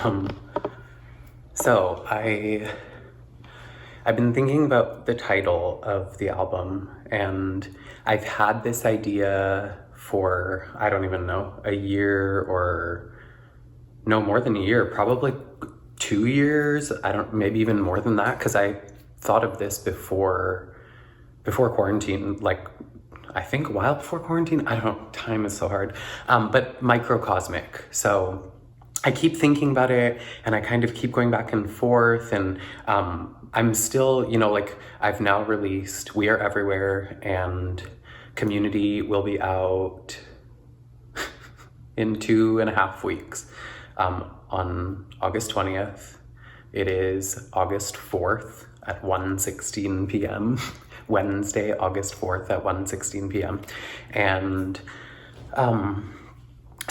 Um, so I've been thinking about the title of the album, and I've had this idea for, I don't even know, a year or no more than a year, probably 2 years. Maybe even more than that, because I thought of this before quarantine, like I think a while before quarantine. I don't know, time is so hard. But microcosmic. So I keep thinking about it, and I kind of keep going back and forth, and I'm still, like, I've now released We Are Everywhere, and Community will be out in 2.5 weeks, on August 20th. It is August 4th at 1:16 p.m. Wednesday, August 4th at 1:16 p.m. And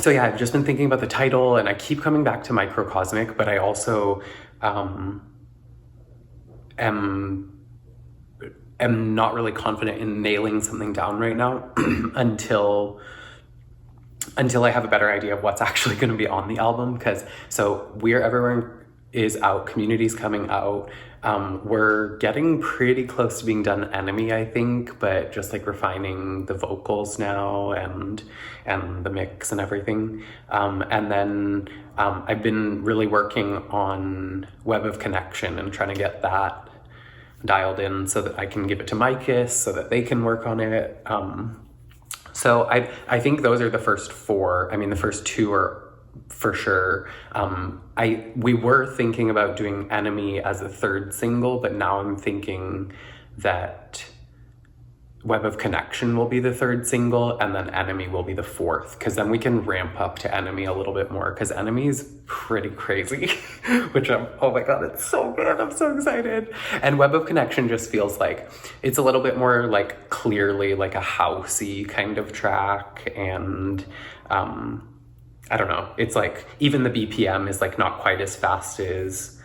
so yeah, I've just been thinking about the title, and I keep coming back to microcosmic, but I also am not really confident in nailing something down right now until I have a better idea of what's actually going to be on the album. Because so We're Everywhere is out, Community's coming out. We're getting pretty close to being done Enemy, I think, but just like refining the vocals now and the mix and everything. And then I've been really working on Web of Connection and trying to get that dialed in so that I can give it to Micus so that they can work on it. So I think those are the first four. I mean, the first two are for sure. We were thinking about doing Enemy as a third single, but now I'm thinking that Web of Connection will be the third single, and then Enemy will be the fourth, because then we can ramp up to Enemy a little bit more, because Enemy is pretty crazy, which oh my god, it's so good, I'm so excited. And Web of Connection just feels like it's a little bit more like clearly like a housey kind of track, and I don't know, it's like even the BPM is like not quite as fast as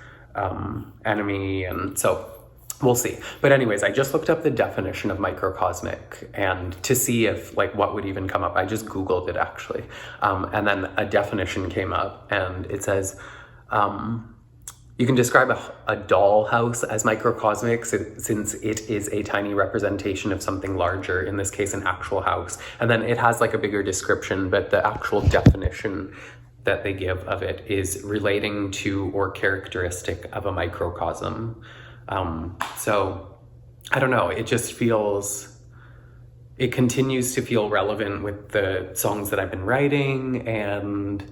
Enemy, and so we'll see. But anyways, I just looked up the definition of microcosmic and to see if like what would even come up. I just Googled it actually. And then a definition came up, and it says, you can describe a dollhouse as microcosmic since it is a tiny representation of something larger, in this case, an actual house. And then it has like a bigger description, but the actual definition that they give of it is relating to or characteristic of a microcosm. So I don't know, it continues to feel relevant with the songs that I've been writing, and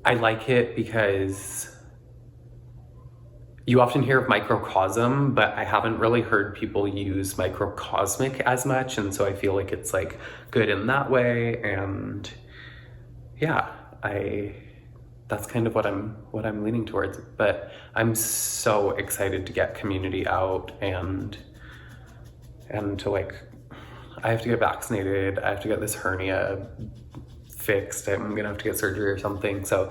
I like it because you often hear of microcosm, but I haven't really heard people use microcosmic as much, and so I feel like it's like good in that way. And yeah, that's kind of what I'm leaning towards. But I'm so excited to get Community out, and to like, I have to get vaccinated, I have to get this hernia fixed, I'm gonna have to get surgery or something. So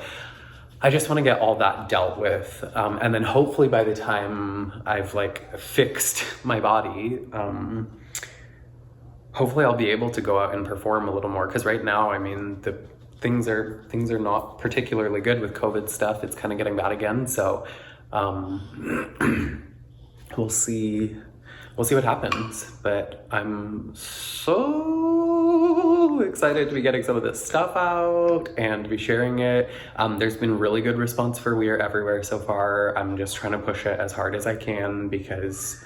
I just want to get all that dealt with, and then hopefully by the time I've like fixed my body, hopefully I'll be able to go out and perform a little more. Because right now, I mean, things are not particularly good with COVID stuff. It's kind of getting bad again. So we'll see what happens. But I'm so excited to be getting some of this stuff out and to be sharing it. There's been really good response for We Are Everywhere so far. I'm just trying to push it as hard as I can, because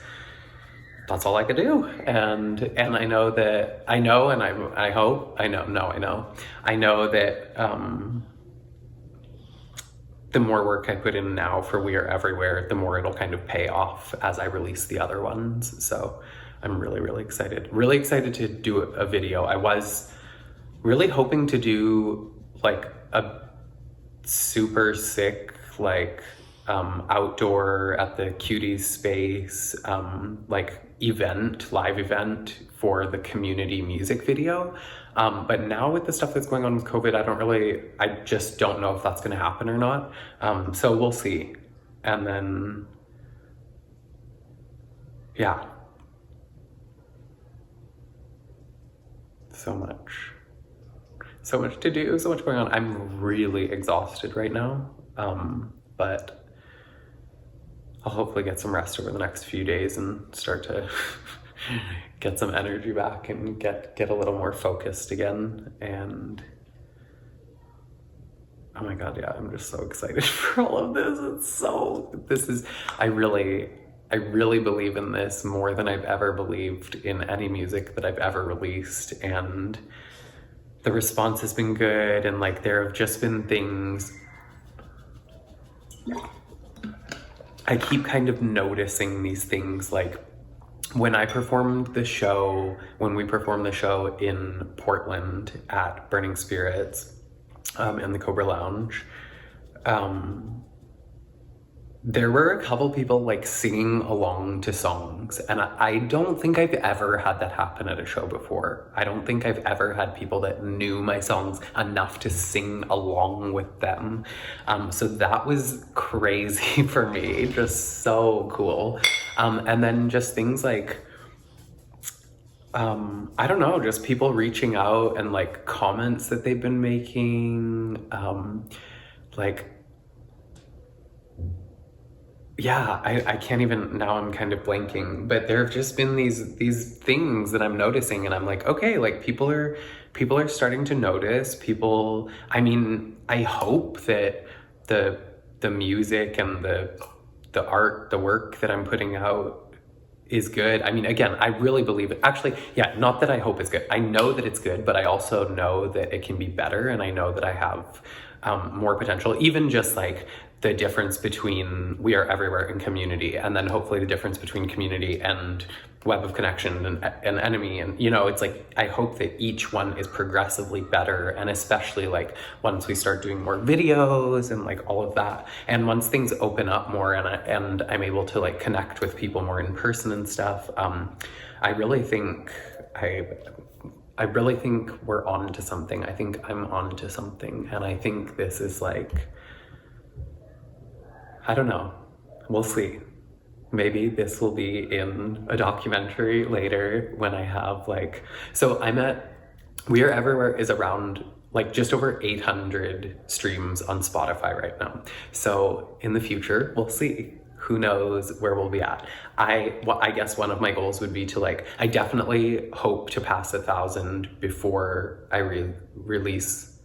that's all I could do. And I know that I know that the more work I put in now for We Are Everywhere, the more it'll kind of pay off as I release the other ones. So I'm really, really excited. Really excited to do a video. I was really hoping to do like a super sick, like outdoor at the Cuties space, like live event for the Community music video. But now with the stuff that's going on with COVID, I just don't know if that's gonna happen or not. So we'll see. And then, yeah. So much. so much to do, so much going on. I'm really exhausted right now, but I'll hopefully get some rest over the next few days and start to get some energy back and get a little more focused again. And oh my God, yeah, I'm just so excited for all of this. I really believe in this more than I've ever believed in any music that I've ever released. And the response has been good. And like, there have just been things, I keep kind of noticing these things, like when we performed the show in Portland at Burning Spirits, in the Cobra Lounge, there were a couple people like singing along to songs, and I don't think I've ever had that happen at a show before. I don't think I've ever had people that knew my songs enough to sing along with them. So that was crazy for me, just so cool. And then just things like, I don't know, just people reaching out and like comments that they've been making, yeah, I can't even, now I'm kind of blanking, but there have just been these things that I'm noticing, and I'm like, okay, like people are starting to notice. I mean, I hope that the music and the art, the work that I'm putting out is good. I mean, again, I really believe it. Actually, yeah, not that I hope it's good. I know that it's good, but I also know that it can be better, and I know that I have more potential, even just like the difference between We Are Everywhere and Community, and then hopefully the difference between Community and Web of Connection and Enemy. And, you know, it's like, I hope that each one is progressively better, and especially like once we start doing more videos and like all of that, and once things open up more and I'm able to like connect with people more in person and stuff, I really think we're on to something. I think I'm on to something, and I think this is like, I don't know, we'll see. Maybe this will be in a documentary later when I have like, so We Are Everywhere is around like just over 800 streams on Spotify right now. So in the future, we'll see. Who knows where we'll be at. I guess one of my goals would be to like, I definitely hope to pass 1,000 before I release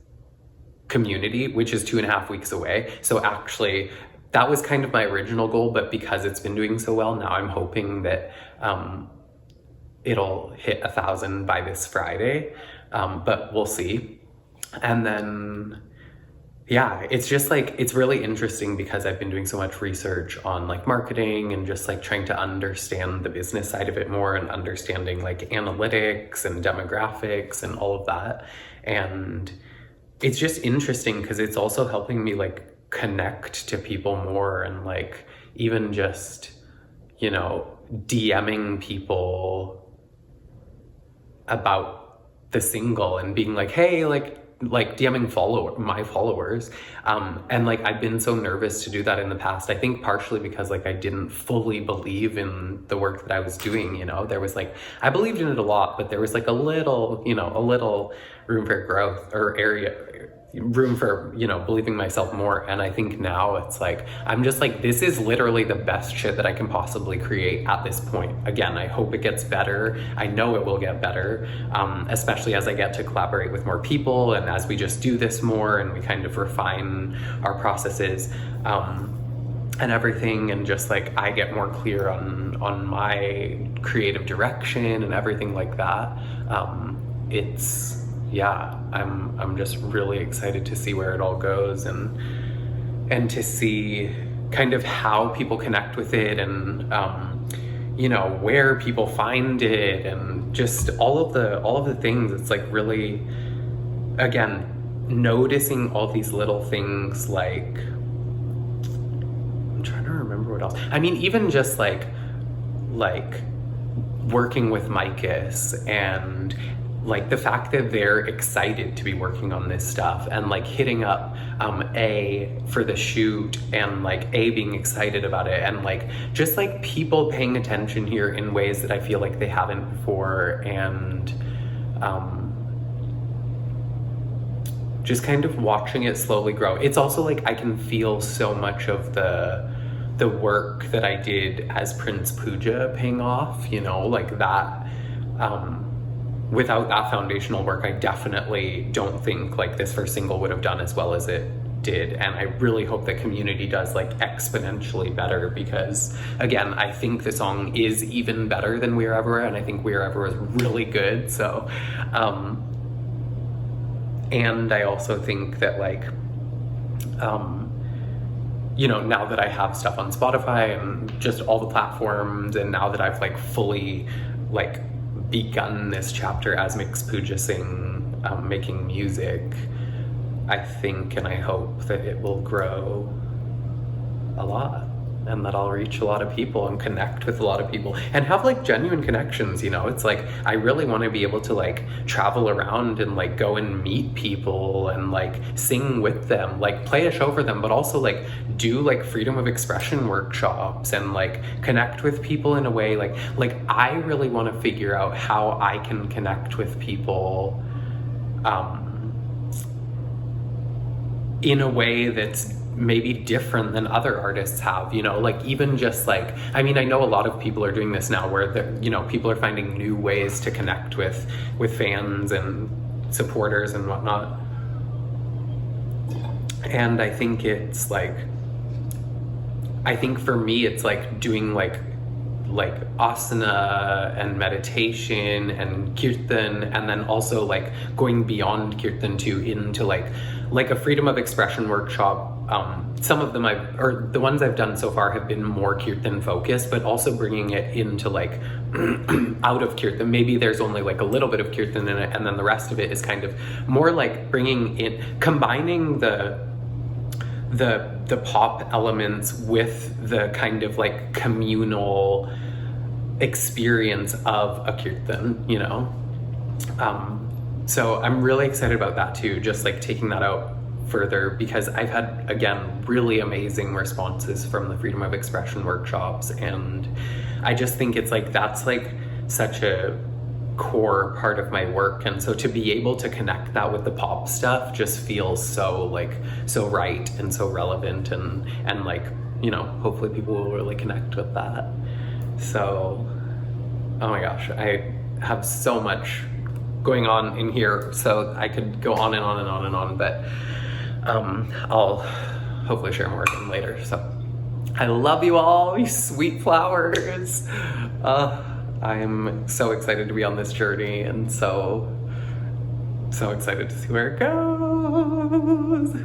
Community, which is 2.5 weeks away. So actually, that was kind of my original goal, but because it's been doing so well, now I'm hoping that it'll hit 1,000 by this Friday, but we'll see. And then, yeah, it's just like, it's really interesting because I've been doing so much research on like marketing and just like trying to understand the business side of it more, and understanding like analytics and demographics and all of that. And it's just interesting because it's also helping me like connect to people more, and like even just, you know, DMing people about the single and being like, hey, like DMing my followers, and like I've been so nervous to do that in the past. I think partially because like I didn't fully believe in the work that I was doing, you know. There was like, I believed in it a lot, but there was like a little room for growth, or room for, you know, believing myself more. And I think now it's like, I'm just like, this is literally the best shit that I can possibly create at this point. Again, I hope it gets better. I know it will get better, especially as I get to collaborate with more people, and as we just do this more and we kind of refine our processes and everything, and just like I get more clear on my creative direction and everything like that. Yeah, I'm just really excited to see where it all goes, and to see kind of how people connect with it, and you know, where people find it, and just all of the things. It's like really, again, noticing all these little things. Like, I'm trying to remember what else. I mean, even just like working with Micus, and like the fact that they're excited to be working on this stuff, and like hitting up A for the shoot, and like A being excited about it, and like just like people paying attention here in ways that I feel like they haven't before. And just kind of watching it slowly grow. It's also like I can feel so much of the work that I did as Prince Pooja paying off, you know, like that. Without that foundational work, I definitely don't think like this first single would have done as well as it did. And I really hope that Community does like exponentially better, because again, I think the song is even better than We're Everywhere, and I think We're Everywhere is really good. So, and I also think that like, you know, now that I have stuff on Spotify and just all the platforms, and now that I've like fully like begun this chapter as Mix Pooja Singh, making music, I think and I hope that it will grow a lot, and that I'll reach a lot of people and connect with a lot of people and have like genuine connections, you know. It's like I really want to be able to like travel around and like go and meet people and like sing with them, like play a show for them, but also like do like freedom of expression workshops and like connect with people in a way like I really want to figure out how I can connect with people in a way that's maybe different than other artists have, you know, like even just like, I mean, I know a lot of people are doing this now where you know, people are finding new ways to connect with fans and supporters and whatnot. And I think it's like, I think for me, it's like doing like asana and meditation and kirtan, and then also like going beyond kirtan too into like a freedom of expression workshop. Some of them the ones I've done so far have been more kirtan focused, but also bringing it into like out of kirtan. Maybe there's only like a little bit of kirtan in it, and then the rest of it is kind of more like bringing in, combining the pop elements with the kind of like communal experience of a kirtan, you know? So I'm really excited about that too, just like taking that out further, because I've had, again, really amazing responses from the freedom of expression workshops, and I just think it's like, that's like such a core part of my work, and so to be able to connect that with the pop stuff just feels so like so right and so relevant, and like, you know, hopefully people will really connect with that. So, oh my gosh, I have so much going on in here, so I could go on and on and on and on, but I'll hopefully share more of them later. So I love you all, you sweet flowers. I'm so excited to be on this journey, and so excited to see where it goes.